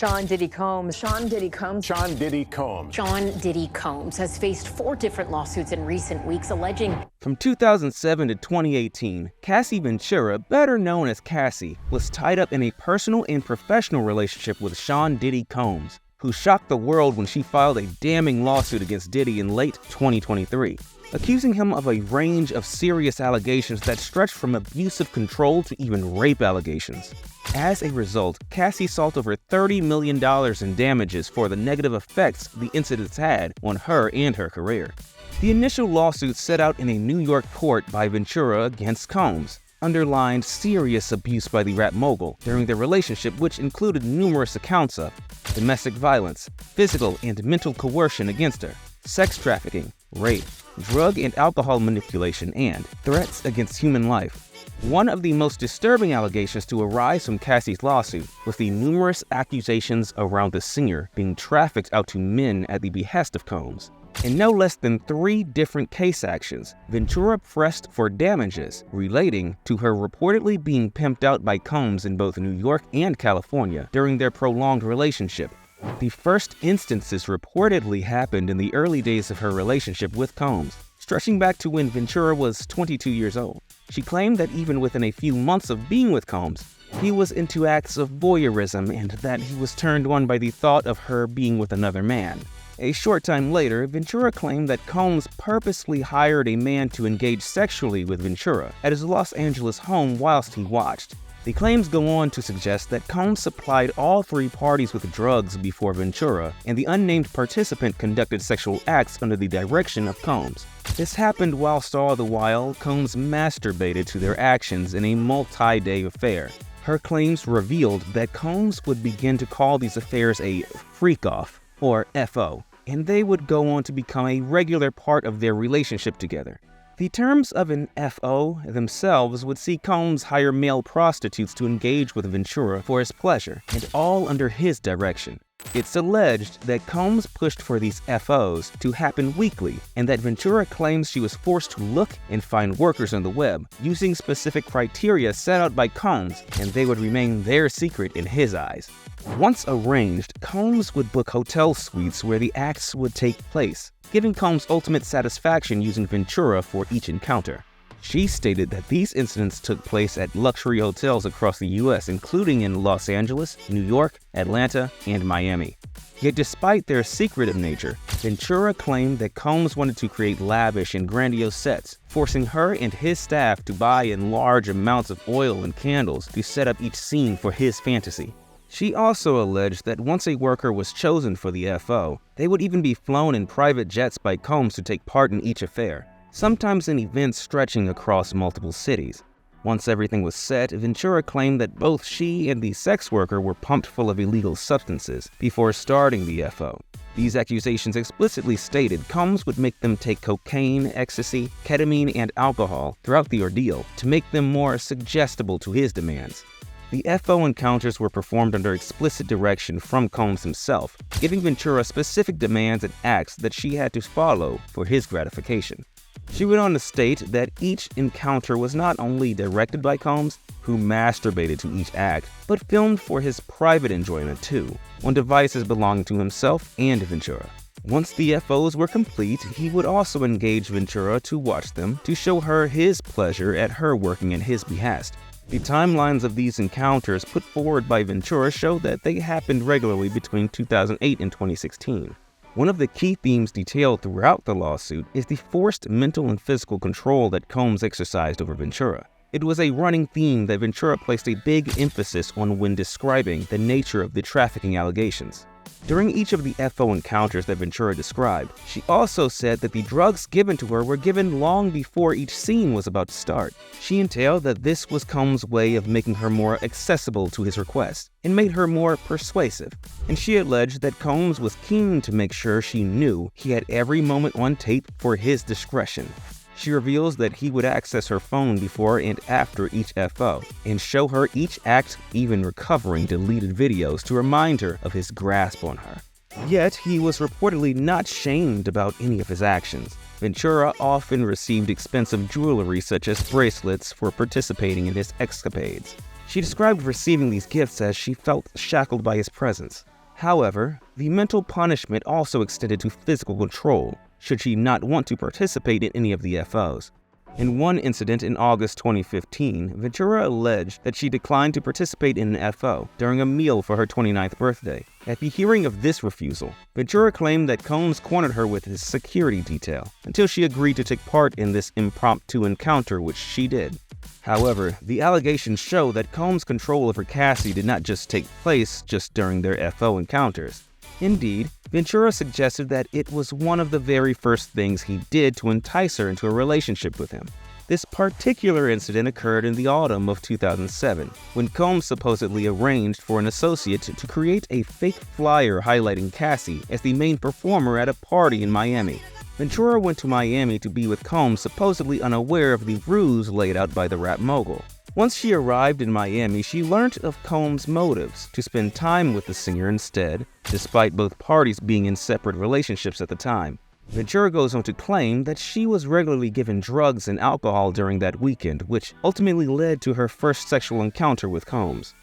Sean Diddy Combs. Sean Diddy Combs. Sean Diddy Combs. Sean Diddy Combs has faced 4 different lawsuits in recent weeks alleging... From 2007 to 2018, Cassie Ventura, better known as Cassie, was tied up in a personal and professional relationship with Sean Diddy Combs, who shocked the world when she filed a damning lawsuit against Diddy in late 2023, accusing him of a range of serious allegations that stretched from abusive control to even rape allegations. As a result, Cassie sought over $30 million in damages for the negative effects the incidents had on her and her career. The initial lawsuit set out in a New York court by Ventura against Combs underlined serious abuse by the rap mogul during their relationship, which included numerous accounts of domestic violence, physical and mental coercion against her, sex trafficking, rape, drug and alcohol manipulation, and threats against human life. One of the most disturbing allegations to arise from Cassie's lawsuit was the numerous accusations around the singer being trafficked out to men at the behest of Combs. In no less than 3 different case actions, Ventura pressed for damages relating to her reportedly being pimped out by Combs in both New York and California during their prolonged relationship. The first instances reportedly happened in the early days of her relationship with Combs, stretching back to when Ventura was 22 years old. She claimed that even within a few months of being with Combs, he was into acts of voyeurism and that he was turned on by the thought of her being with another man. A short time later, Ventura claimed that Combs purposely hired a man to engage sexually with Ventura at his Los Angeles home whilst he watched. The claims go on to suggest that Combs supplied all 3 parties with drugs before Ventura, and the unnamed participant conducted sexual acts under the direction of Combs. This happened whilst all the while Combs masturbated to their actions in a multi-day affair. Her claims revealed that Combs would begin to call these affairs a freak-off, or FO, and they would go on to become a regular part of their relationship together. The terms of an FO themselves would see Combs hire male prostitutes to engage with Ventura for his pleasure, and all under his direction. It's alleged that Combs pushed for these FOs to happen weekly, and that Ventura claims she was forced to look and find workers on the web using specific criteria set out by Combs, and they would remain their secret in his eyes. Once arranged, Combs would book hotel suites where the acts would take place, giving Combs ultimate satisfaction using Ventura for each encounter. She stated that these incidents took place at luxury hotels across the US, including in Los Angeles, New York, Atlanta, and Miami. Yet despite their secretive nature, Ventura claimed that Combs wanted to create lavish and grandiose sets, forcing her and his staff to buy in large amounts of oil and candles to set up each scene for his fantasy. She also alleged that once a worker was chosen for the FO, they would even be flown in private jets by Combs to take part in each affair, sometimes in events stretching across multiple cities. Once everything was set, Ventura claimed that both she and the sex worker were pumped full of illegal substances before starting the FO. These accusations explicitly stated Combs would make them take cocaine, ecstasy, ketamine, and alcohol throughout the ordeal to make them more suggestible to his demands. The FO encounters were performed under explicit direction from Combs himself, giving Ventura specific demands and acts that she had to follow for his gratification. She went on to state that each encounter was not only directed by Combs, who masturbated to each act, but filmed for his private enjoyment too, on devices belonging to himself and Ventura. Once the FOs were complete, he would also engage Ventura to watch them to show her his pleasure at her working at his behest. The timelines of these encounters put forward by Ventura show that they happened regularly between 2008 and 2016. One of the key themes detailed throughout the lawsuit is the forced mental and physical control that Combs exercised over Ventura. It was a running theme that Ventura placed a big emphasis on when describing the nature of the trafficking allegations. During each of the FO encounters that Ventura described, she also said that the drugs given to her were given long before each scene was about to start. She entailed that this was Combs' way of making her more accessible to his requests and made her more persuasive, and she alleged that Combs was keen to make sure she knew he had every moment on tape for his discretion. She reveals that he would access her phone before and after each FO and show her each act, even recovering deleted videos to remind her of his grasp on her. Yet, he was reportedly not shamed about any of his actions. Ventura often received expensive jewelry such as bracelets for participating in his escapades. She described receiving these gifts as she felt shackled by his presence. However, the mental punishment also extended to physical control, should she not want to participate in any of the FOs. In one incident in August 2015, Ventura alleged that she declined to participate in an FO during a meal for her 29th birthday. At the hearing of this refusal, Ventura claimed that Combs cornered her with his security detail until she agreed to take part in this impromptu encounter, which she did. However, the allegations show that Combs' control over Cassie did not just take place during their FO encounters. Indeed, Ventura suggested that it was one of the very first things he did to entice her into a relationship with him. This particular incident occurred in the autumn of 2007, when Combs supposedly arranged for an associate to create a fake flyer highlighting Cassie as the main performer at a party in Miami. Ventura went to Miami to be with Combs, supposedly unaware of the ruse laid out by the rap mogul. Once she arrived in Miami, she learned of Combs' motives to spend time with the singer instead, despite both parties being in separate relationships at the time. Ventura goes on to claim that she was regularly given drugs and alcohol during that weekend, which ultimately led to her first sexual encounter with Combs.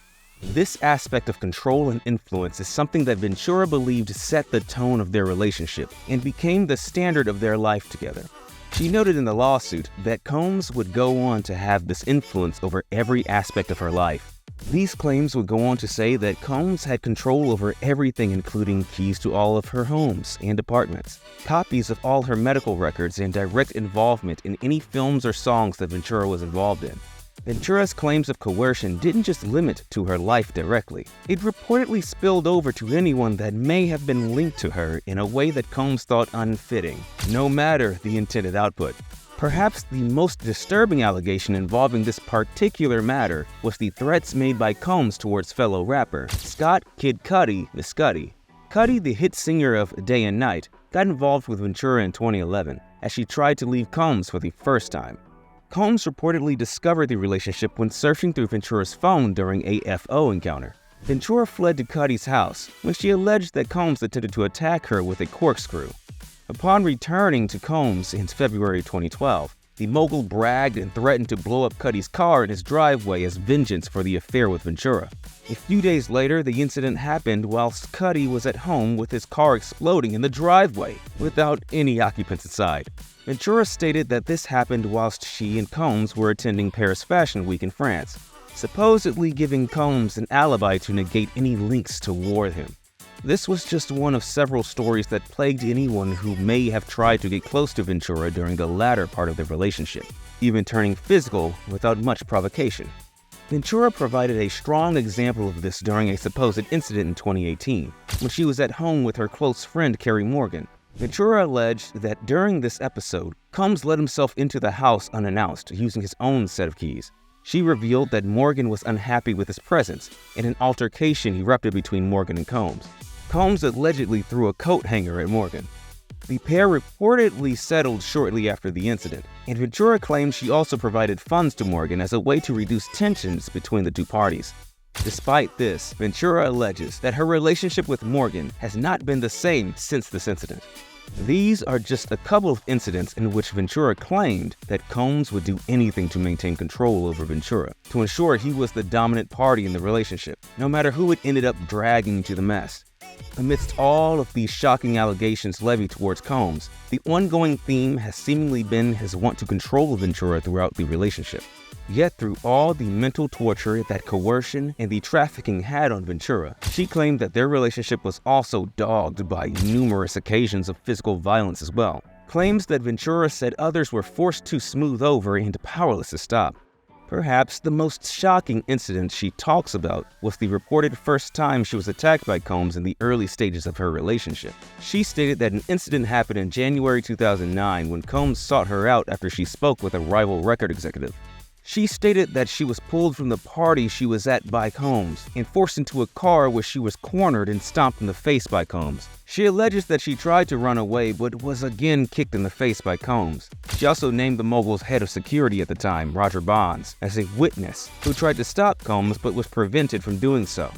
This aspect of control and influence is something that Ventura believed set the tone of their relationship and became the standard of their life together. She noted in the lawsuit that Combs would go on to have this influence over every aspect of her life. These claims would go on to say that Combs had control over everything, including keys to all of her homes and apartments, copies of all her medical records, and direct involvement in any films or songs that Ventura was involved in. Ventura's claims of coercion didn't just limit to her life directly. It reportedly spilled over to anyone that may have been linked to her in a way that Combs thought unfitting, no matter the intended output. Perhaps the most disturbing allegation involving this particular matter was the threats made by Combs towards fellow rapper Scott "Kid Cudi" Miscuddy. Cudi, the hit singer of Day and Night, got involved with Ventura in 2011 as she tried to leave Combs for the first time. Combs reportedly discovered the relationship when searching through Ventura's phone during a FO encounter. Ventura fled to Cudi's house when she alleged that Combs attempted to attack her with a corkscrew. Upon returning to Combs in February 2012, the mogul bragged and threatened to blow up Cudi's car in his driveway as vengeance for the affair with Ventura. A few days later, the incident happened whilst Cudi was at home with his car exploding in the driveway without any occupants inside. Ventura stated that this happened whilst she and Combs were attending Paris Fashion Week in France, supposedly giving Combs an alibi to negate any links toward him. This was just one of several stories that plagued anyone who may have tried to get close to Ventura during the latter part of their relationship, even turning physical without much provocation. Ventura provided a strong example of this during a supposed incident in 2018, when she was at home with her close friend Carrie Morgan. Ventura alleged that during this episode, Combs let himself into the house unannounced using his own set of keys. She revealed that Morgan was unhappy with his presence, and an altercation erupted between Morgan and Combs. Combs allegedly threw a coat hanger at Morgan. The pair reportedly settled shortly after the incident, and Ventura claimed she also provided funds to Morgan as a way to reduce tensions between the two parties. Despite this, Ventura alleges that her relationship with Morgan has not been the same since this incident. These are just a couple of incidents in which Ventura claimed that Combs would do anything to maintain control over Ventura, to ensure he was the dominant party in the relationship, no matter who it ended up dragging to the mess. Amidst all of these shocking allegations levied towards Combs, the ongoing theme has seemingly been his want to control Ventura throughout the relationship. Yet through all the mental torture that coercion and the trafficking had on Ventura, she claimed that their relationship was also dogged by numerous occasions of physical violence as well. Claims that Ventura said others were forced to smooth over and powerless to stop. Perhaps the most shocking incident she talks about was the reported first time she was attacked by Combs in the early stages of her relationship. She stated that an incident happened in January 2009 when Combs sought her out after she spoke with a rival record executive. She stated that she was pulled from the party she was at by Combs and forced into a car where she was cornered and stomped in the face by Combs. She alleges that she tried to run away but was again kicked in the face by Combs. She also named the mogul's head of security at the time, Roger Bonds, as a witness who tried to stop Combs but was prevented from doing so.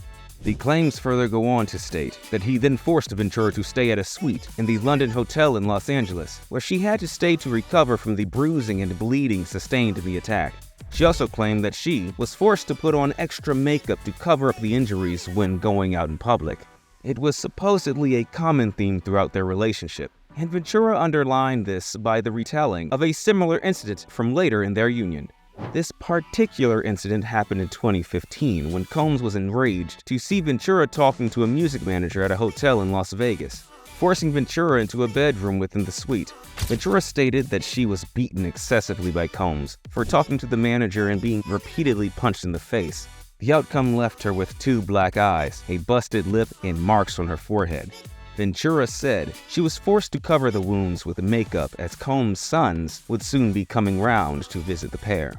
The claims further go on to state that he then forced Ventura to stay at a suite in the London Hotel in Los Angeles, where she had to stay to recover from the bruising and bleeding sustained in the attack. She also claimed that she was forced to put on extra makeup to cover up the injuries when going out in public. It was supposedly a common theme throughout their relationship, and Ventura underlined this by the retelling of a similar incident from later in their union. This particular incident happened in 2015 when Combs was enraged to see Ventura talking to a music manager at a hotel in Las Vegas, forcing Ventura into a bedroom within the suite. Ventura stated that she was beaten excessively by Combs for talking to the manager and being repeatedly punched in the face. The outcome left her with 2 black eyes, a busted lip, and marks on her forehead. Ventura said she was forced to cover the wounds with makeup as Combs' sons would soon be coming round to visit the pair.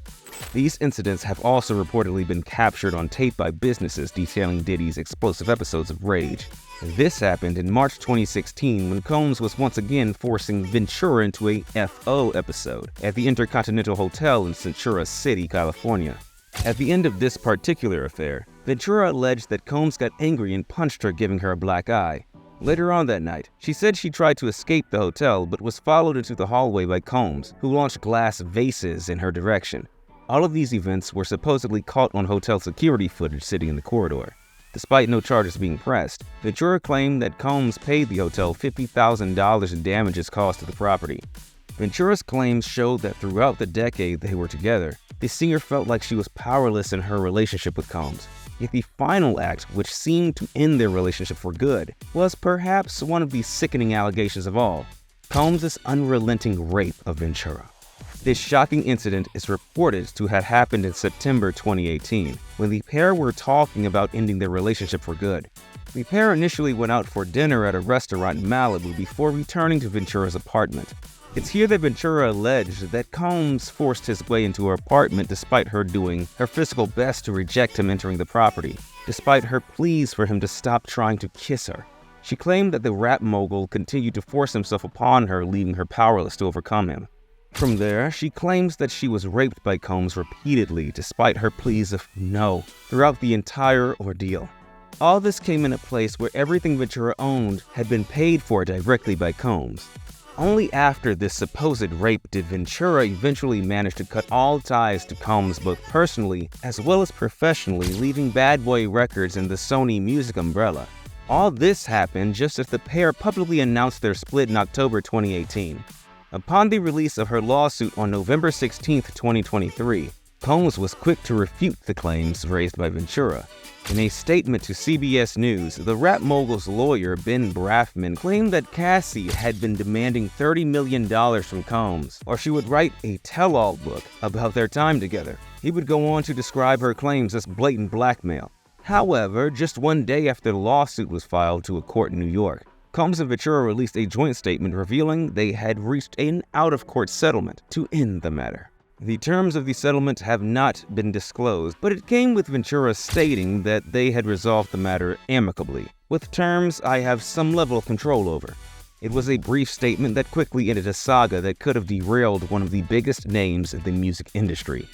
These incidents have also reportedly been captured on tape by businesses detailing Diddy's explosive episodes of rage. This happened in March 2016 when Combs was once again forcing Ventura into a FO episode at the Intercontinental Hotel in Ventura City, California. At the end of this particular affair, Ventura alleged that Combs got angry and punched her, giving her a black eye. Later on that night, she said she tried to escape the hotel but was followed into the hallway by Combs, who launched glass vases in her direction. All of these events were supposedly caught on hotel security footage sitting in the corridor. Despite no charges being pressed, Ventura claimed that Combs paid the hotel $50,000 in damages caused to the property. Ventura's claims showed that throughout the decade they were together, the singer felt like she was powerless in her relationship with Combs. Yet the final act, which seemed to end their relationship for good, was perhaps one of the sickening allegations of all: Combs' unrelenting rape of Ventura. This shocking incident is reported to have happened in September 2018, when the pair were talking about ending their relationship for good. The pair initially went out for dinner at a restaurant in Malibu before returning to Ventura's apartment. It's here that Ventura alleged that Combs forced his way into her apartment despite her doing her physical best to reject him entering the property, despite her pleas for him to stop trying to kiss her. She claimed that the rap mogul continued to force himself upon her, leaving her powerless to overcome him. From there, she claims that she was raped by Combs repeatedly despite her pleas of no throughout the entire ordeal. All this came in a place where everything Ventura owned had been paid for directly by Combs. Only after this supposed rape did Ventura eventually manage to cut all ties to Combs both personally as well as professionally, leaving Bad Boy Records and the Sony Music umbrella. All this happened just as the pair publicly announced their split in October 2018. Upon the release of her lawsuit on November 16, 2023, Combs was quick to refute the claims raised by Ventura. In a statement to CBS News, the rap mogul's lawyer, Ben Braffman, claimed that Cassie had been demanding $30 million from Combs, or she would write a tell-all book about their time together. He would go on to describe her claims as blatant blackmail. However, just one day after the lawsuit was filed to a court in New York, Combs and Ventura released a joint statement revealing they had reached an out-of-court settlement to end the matter. The terms of the settlement have not been disclosed, but it came with Ventura stating that they had resolved the matter amicably, with terms I have some level of control over. It was a brief statement that quickly ended a saga that could have derailed one of the biggest names in the music industry.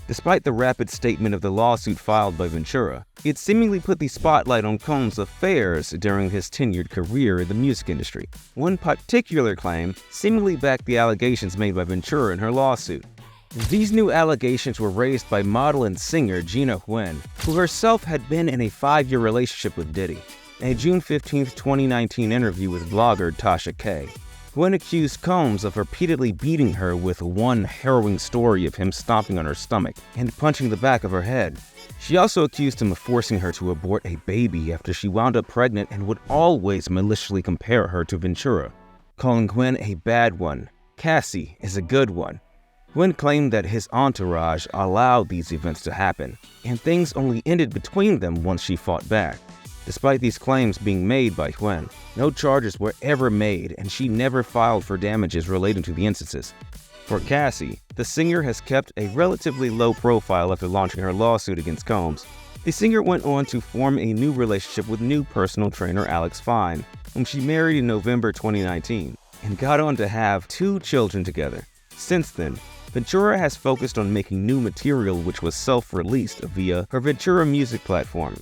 Despite the rapid statement of the lawsuit filed by Ventura, it seemingly put the spotlight on Combs' affairs during his tenured career in the music industry. One particular claim seemingly backed the allegations made by Ventura in her lawsuit. These new allegations were raised by model and singer Gina Huen, who herself had been in a 5-year relationship with Diddy. In a June 15, 2019 interview with blogger Tasha K., Huen accused Combs of repeatedly beating her, with one harrowing story of him stomping on her stomach and punching the back of her head. She also accused him of forcing her to abort a baby after she wound up pregnant, and would always maliciously compare her to Ventura, calling Huen a bad one. Cassie is a good one. Huen claimed that his entourage allowed these events to happen, and things only ended between them once she fought back. Despite these claims being made by Huen, no charges were ever made, and she never filed for damages relating to the instances. For Cassie, the singer has kept a relatively low profile after launching her lawsuit against Combs. The singer went on to form a new relationship with new personal trainer Alex Fine, whom she married in November 2019, and got on to have 2 children together. Since then, Ventura has focused on making new material which was self-released via her Ventura music platform.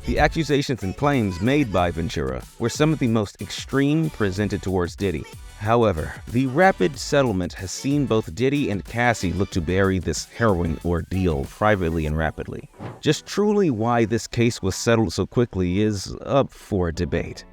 The accusations and claims made by Ventura were some of the most extreme presented towards Diddy. However, the rapid settlement has seen both Diddy and Cassie look to bury this harrowing ordeal privately and rapidly. Just truly why this case was settled so quickly is up for debate.